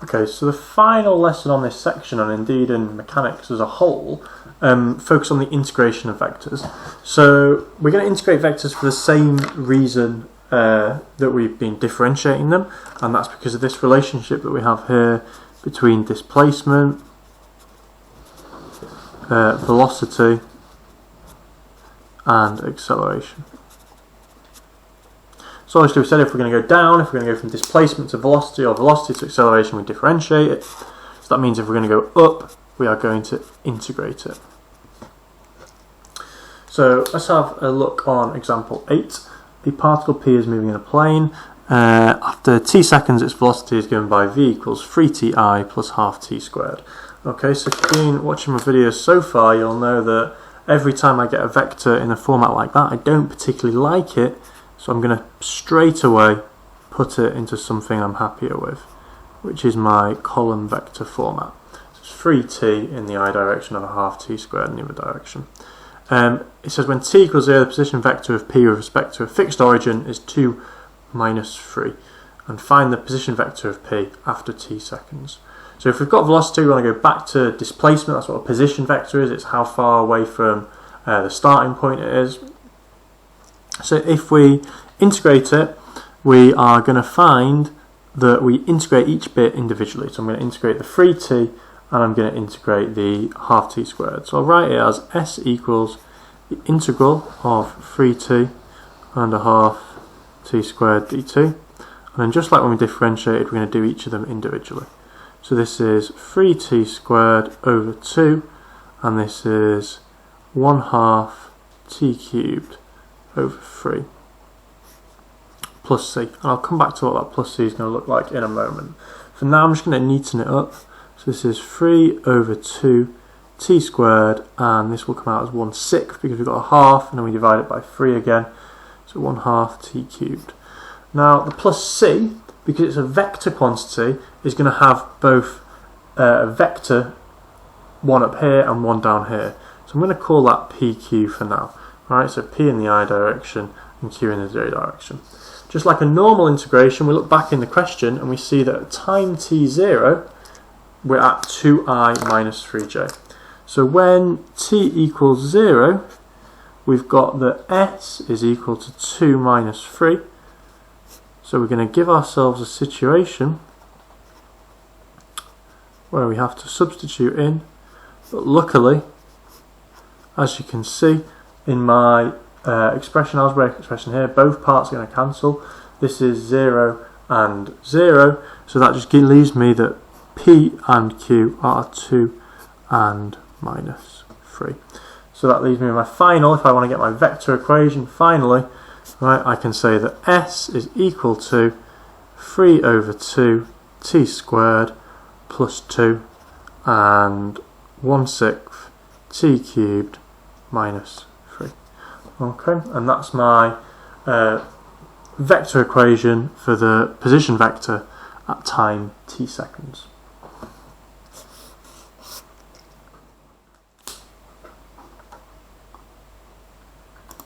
Okay, so the final lesson on this section, and indeed in mechanics as a whole, focus on the integration of vectors. So we're going to integrate vectors for the same reason that we've been differentiating them, and that's because of this relationship that we have here between displacement, velocity, and acceleration. So obviously we said if we're going to go down, if we're going to go from displacement to velocity or velocity to acceleration, we differentiate it. So that means if we're going to go up, we are going to integrate it. So let's have a look on example 8. The particle P is moving in a plane. After t seconds, its velocity is given by v equals 3ti plus half t squared. Okay, so if you've been watching my videos so far, you'll know that every time I get a vector in a format like that, I don't particularly like it. So I'm going to straight away put it into something I'm happier with, which is my column vector format. So it's 3t in the I direction and a half t squared in the other direction. It says when t equals 0, the position vector of p with respect to a fixed origin is 2 minus 3. And find the position vector of p after t seconds. So if we've got velocity, we want to go back to displacement. That's what a position vector is. It's how far away from the starting point it is. So if we integrate it, we are going to find that we integrate each bit individually. So I'm going to integrate the 3t and I'm going to integrate the half t squared. So I'll write it as s equals the integral of 3t and a half t squared dt. And then just like when we differentiated, we're going to do each of them individually. So this is 3t squared over 2 and this is 1/2 t cubed over 3 plus c, and I'll come back to what that plus c is going to look like in a moment. For now I'm just going to neaten it up. So this is 3 over 2 t squared, and this will come out as 1/6 because we've got a half and then we divide it by 3 again, so 1/2 t cubed. Now the plus c, because it's a vector quantity, is going to have both a vector, one up here and one down here. So I'm going to call that pq for now. Right, so p in the I direction and q in the j direction. Just like a normal integration, we look back in the question and we see that at time t0, we're at 2i minus 3j. So when t equals 0, we've got that s is equal to 2 minus 3. So we're going to give ourselves a situation where we have to substitute in, but luckily, as you can see, in my algebraic expression here, both parts are going to cancel. This is 0 and 0, so that just leaves me that p and q are 2 and minus 3. So that leaves me with my final, if I want to get my vector equation, finally, right, I can say that s is equal to 3 over 2 t squared plus 2 and 1/6 t cubed minus 3. Okay, and that's my vector equation for the position vector at time t seconds.